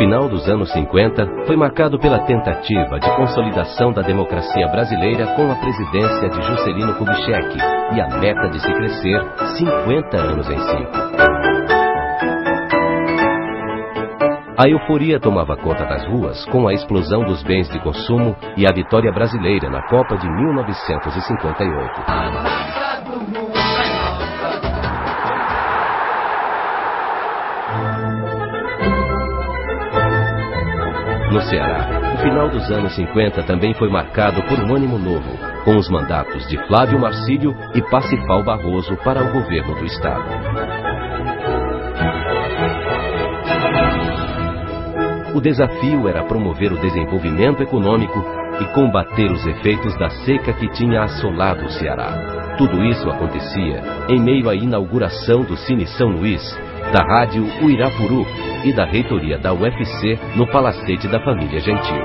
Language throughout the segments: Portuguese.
final dos anos 50 foi marcado pela tentativa de consolidação da democracia brasileira com a presidência de Juscelino Kubitschek e a meta de se crescer 50 anos em 5. A euforia tomava conta das ruas com a explosão dos bens de consumo e a vitória brasileira na Copa de 1958. No Ceará, o final dos anos 50 também foi marcado por um ânimo novo, com os mandatos de Flávio Marcílio e Pacifal Barroso para o governo do Estado. O desafio era promover o desenvolvimento econômico e combater os efeitos da seca que tinha assolado o Ceará. Tudo isso acontecia em meio à inauguração do Cine São Luís, da Rádio Uirapuru e da reitoria da UFC no Palacete da Família Gentil.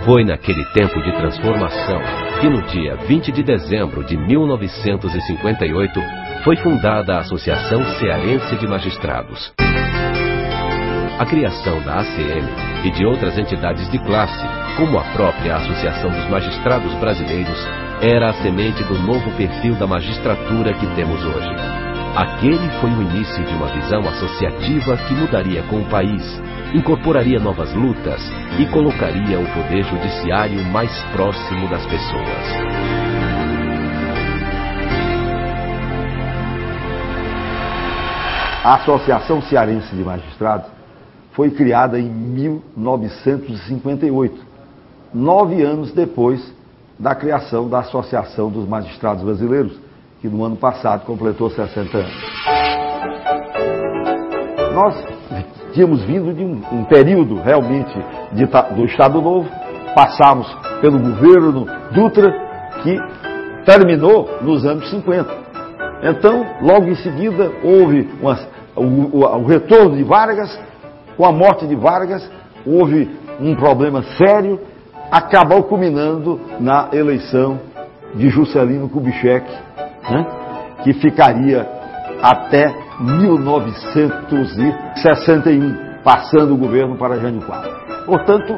Foi naquele tempo de transformação que no dia 20 de dezembro de 1958 foi fundada a Associação Cearense de Magistrados. A criação da ACM e de outras entidades de classe, como a própria Associação dos Magistrados Brasileiros, era a semente do novo perfil da magistratura que temos hoje. Aquele foi o início de uma visão associativa que mudaria com o país, incorporaria novas lutas e colocaria o poder judiciário mais próximo das pessoas. A Associação Cearense de Magistrados foi criada em 1958, 9 anos depois da criação da Associação dos Magistrados Brasileiros, que no ano passado completou 60 anos. Nós tínhamos vindo de um período realmente do Estado Novo, passamos pelo governo Dutra, que terminou nos anos 50. Então, logo em seguida, houve o retorno de Vargas. Com a morte de Vargas, houve um problema sério, acabou culminando na eleição de Juscelino Kubitschek, né, que ficaria até 1961, passando o governo para Jânio Quadros. Portanto,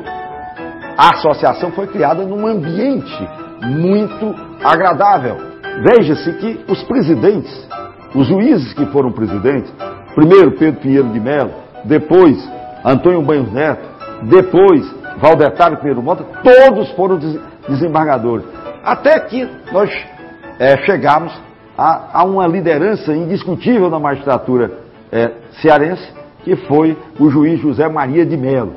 a associação foi criada num ambiente muito agradável. Veja-se que os presidentes, os juízes que foram presidentes, primeiro Pedro Pinheiro de Melo, depois Antônio Banhos Neto, depois Valdetário Pinheiro Mota, todos foram desembargadores. Até que nós chegamos a uma liderança indiscutível na magistratura cearense, que foi o juiz José Maria de Melo.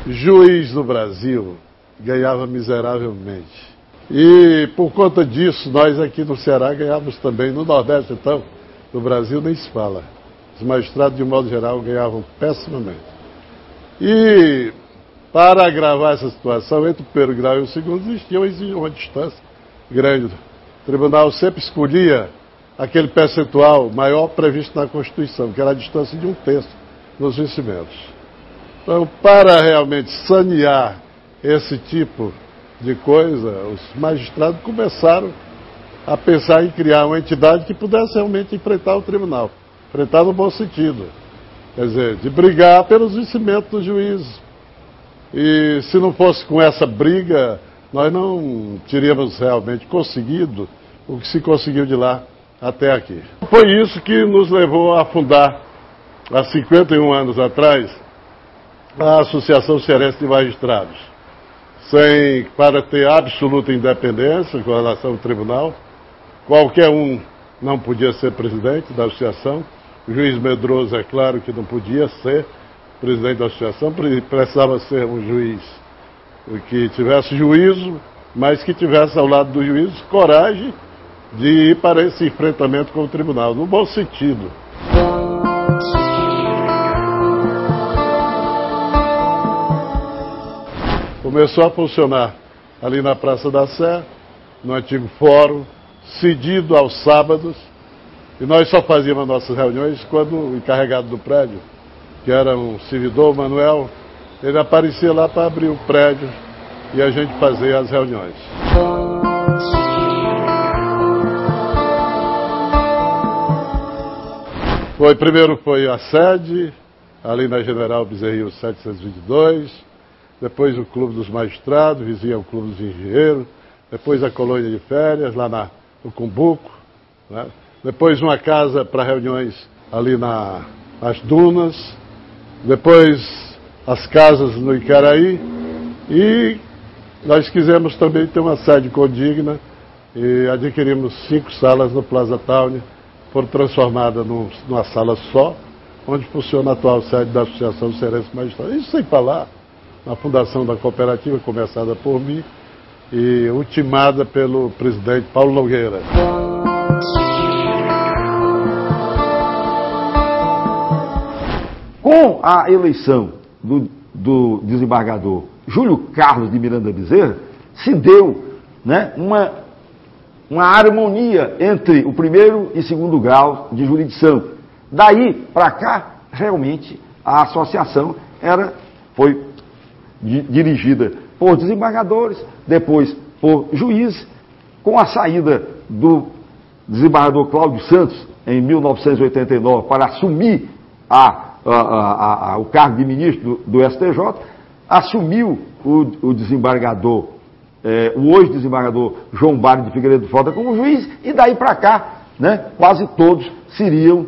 Juiz no Brasil ganhava miseravelmente. E por conta disso, nós aqui no Ceará ganhávamos também, no Nordeste então, no Brasil nem se fala. Os magistrados, de um modo geral, ganhavam pessimamente. E para agravar essa situação, entre o primeiro grau e o segundo, existia uma distância grande. O tribunal sempre escolhia aquele percentual maior previsto na Constituição, que era a distância de 1/3 nos vencimentos. Então, para realmente sanear esse tipo de coisa, os magistrados começaram a pensar em criar uma entidade que pudesse realmente enfrentar o tribunal. Enfrentar no bom sentido. Quer dizer, de brigar pelos vencimentos dos juízes. E se não fosse com essa briga, nós não teríamos realmente conseguido o que se conseguiu de lá até aqui. Foi isso que nos levou a fundar, há 51 anos atrás, a Associação Cearense de Magistrados. Para ter absoluta independência com relação ao tribunal. Qualquer um não podia ser presidente da associação. O juiz Medroso, é claro que não podia ser presidente da associação, precisava ser um juiz que tivesse juízo, mas que tivesse ao lado do juiz coragem de ir para esse enfrentamento com o tribunal, no bom sentido. Começou a funcionar ali na Praça da Sé, no antigo fórum, cedido aos sábados, e nós só fazíamos nossas reuniões quando o encarregado do prédio, que era um servidor, Manuel, ele aparecia lá para abrir o prédio e a gente fazia as reuniões. Primeiro foi a sede, ali na General Bezerril 722, depois o Clube dos Magistrados, vizinho ao Clube dos Engenheiros, depois a colônia de férias, lá no Cumbuco, né? Depois uma casa para reuniões ali nas Dunas, depois as casas no Icaraí, e nós quisemos também ter uma sede condigna e adquirimos 5 salas no Plaza Town, foram transformadas numa sala só, onde funciona a atual sede da Associação Cearense de Magistrados. Isso sem falar na fundação da cooperativa, começada por mim e ultimada pelo presidente Paulo Nogueira. Com a eleição do desembargador Júlio Carlos de Miranda Bezerra, se deu, né, uma harmonia entre o primeiro e segundo grau de jurisdição. Daí para cá, realmente, a associação foi dirigida por desembargadores, depois por juízes, com a saída do desembargador Cláudio Santos, em 1989, para assumir o cargo de ministro do STJ, assumiu o desembargador, o hoje desembargador João Mário de Figueiredo Frota como juiz, e daí para cá, né, quase todos seriam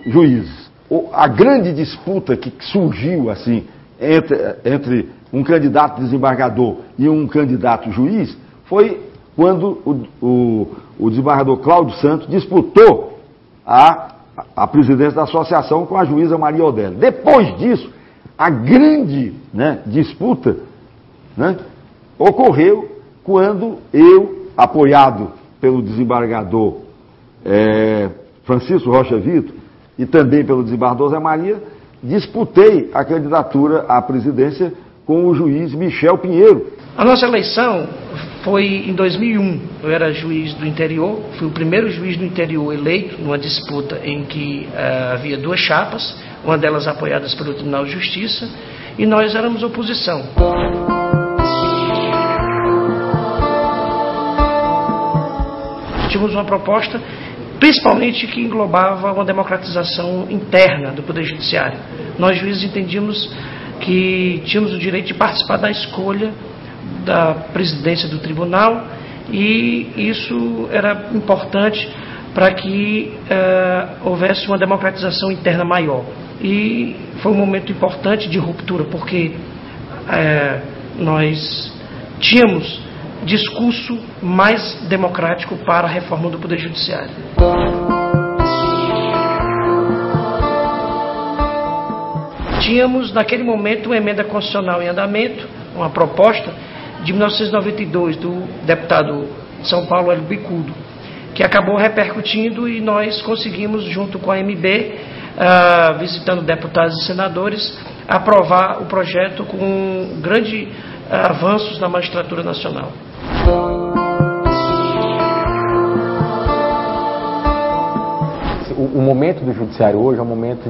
juízes. A grande disputa que surgiu assim entre um candidato desembargador e um candidato juiz foi quando o desembargador Cláudio Santos disputou a presidência da associação com a juíza Maria Odélia. Depois disso, a grande, né, disputa, né, ocorreu quando eu, apoiado pelo desembargador Francisco Rocha Vitor e também pelo desembargador Zé Maria, disputei a candidatura à presidência com o juiz Michel Pinheiro. A nossa eleição foi em 2001. Eu era juiz do interior, fui o primeiro juiz do interior eleito numa disputa em que havia 2 chapas, uma delas apoiadas pelo Tribunal de Justiça, e nós éramos oposição. Tínhamos uma proposta, principalmente que englobava uma democratização interna do Poder Judiciário. Nós, juízes, entendíamos que tínhamos o direito de participar da escolha da presidência do tribunal, e isso era importante para que houvesse uma democratização interna maior. E foi um momento importante de ruptura, porque nós tínhamos discurso mais democrático para a reforma do Poder Judiciário. Tínhamos, naquele momento, uma emenda constitucional em andamento, uma proposta de 1992 do deputado de São Paulo, Hélio Bicudo, que acabou repercutindo, e nós conseguimos, junto com a MB, visitando deputados e senadores, aprovar o projeto com grandes avanços na magistratura nacional. O momento do judiciário hoje é um momento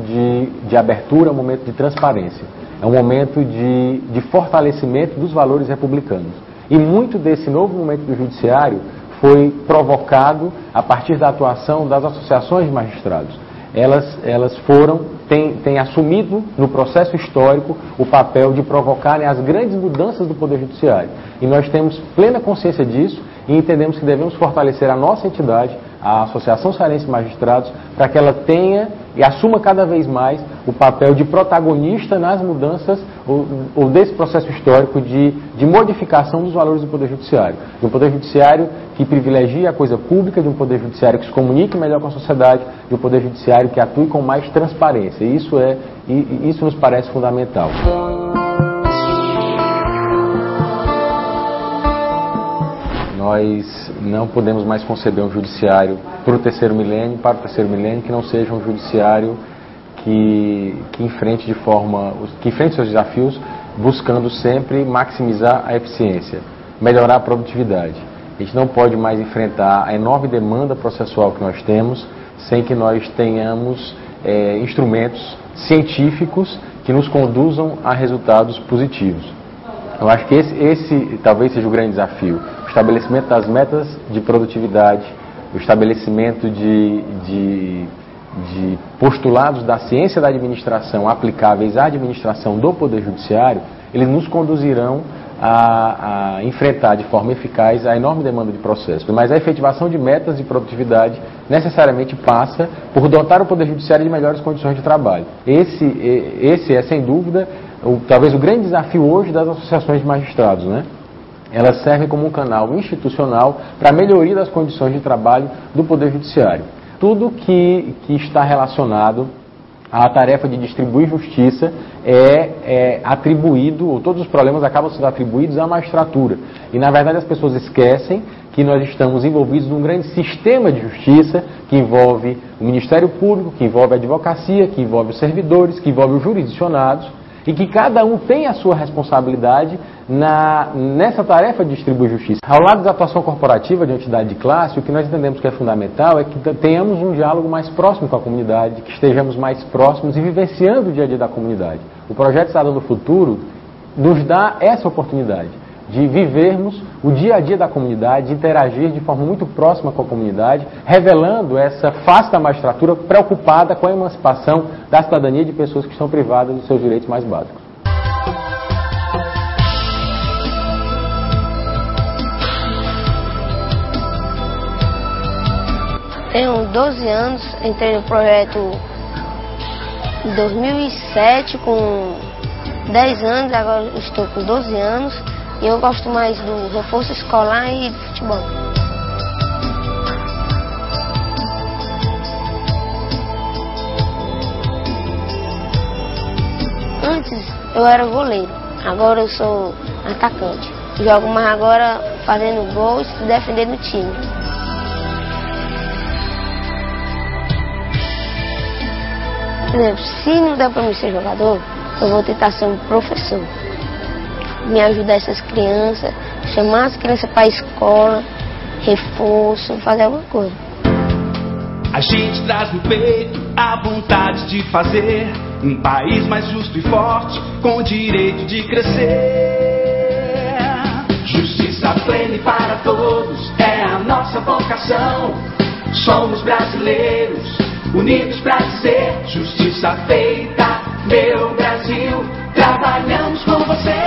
de abertura, é um momento de transparência, é um momento de fortalecimento dos valores republicanos. E muito desse novo momento do judiciário foi provocado a partir da atuação das associações de magistrados. Elas têm assumido no processo histórico o papel de provocarem as grandes mudanças do Poder Judiciário. E nós temos plena consciência disso e entendemos que devemos fortalecer a nossa entidade, a Associação Cearense de Magistrados, para que ela tenha e assuma cada vez mais o papel de protagonista nas mudanças ou desse processo histórico de modificação dos valores do Poder Judiciário. De um Poder Judiciário que privilegie a coisa pública, de um Poder Judiciário que se comunique melhor com a sociedade, de um Poder Judiciário que atue com mais transparência. E isso nos parece fundamental. Nós não podemos mais conceber um judiciário para o terceiro milênio que não seja um judiciário que enfrente seus desafios, buscando sempre maximizar a eficiência, melhorar a produtividade. A gente não pode mais enfrentar a enorme demanda processual que nós temos sem que nós tenhamos instrumentos científicos que nos conduzam a resultados positivos. Eu acho que esse talvez seja o grande desafio. O estabelecimento das metas de produtividade, o estabelecimento de postulados da ciência da administração aplicáveis à administração do Poder Judiciário, eles nos conduzirão a enfrentar de forma eficaz a enorme demanda de processos. Mas a efetivação de metas de produtividade necessariamente passa por dotar o Poder Judiciário de melhores condições de trabalho. Esse é, sem dúvida, talvez o grande desafio hoje das associações de magistrados, né? Elas servem como um canal institucional para a melhoria das condições de trabalho do Poder Judiciário. Tudo que está relacionado à tarefa de distribuir justiça é atribuído, ou todos os problemas acabam sendo atribuídos à magistratura. E, na verdade, as pessoas esquecem que nós estamos envolvidos num grande sistema de justiça que envolve o Ministério Público, que envolve a advocacia, que envolve os servidores, que envolve os jurisdicionados, e que cada um tem a sua responsabilidade nessa tarefa de distribuir justiça. Ao lado da atuação corporativa de uma entidade de classe, o que nós entendemos que é fundamental é que tenhamos um diálogo mais próximo com a comunidade, que estejamos mais próximos e vivenciando o dia a dia da comunidade. O projeto Cidadão do Futuro nos dá essa oportunidade de vivermos o dia a dia da comunidade, de interagir de forma muito próxima com a comunidade, revelando essa face da magistratura preocupada com a emancipação da cidadania de pessoas que estão privadas dos seus direitos mais básicos. Tenho 12 anos, entrei no projeto em 2007 com 10 anos, agora estou com 12 anos. E eu gosto mais do reforço escolar e do futebol. Antes eu era goleiro, agora eu sou atacante. Jogo mais agora fazendo gols e defendendo o time. Por exemplo, se não der para mim ser jogador, eu vou tentar ser um professor. Me ajudar essas crianças, chamar as crianças para a escola, reforço, fazer alguma coisa. A gente traz no peito a vontade de fazer um país mais justo e forte, com o direito de crescer. Justiça plena e para todos é a nossa vocação. Somos brasileiros, unidos para dizer justiça feita, meu Brasil. Trabalhamos com você.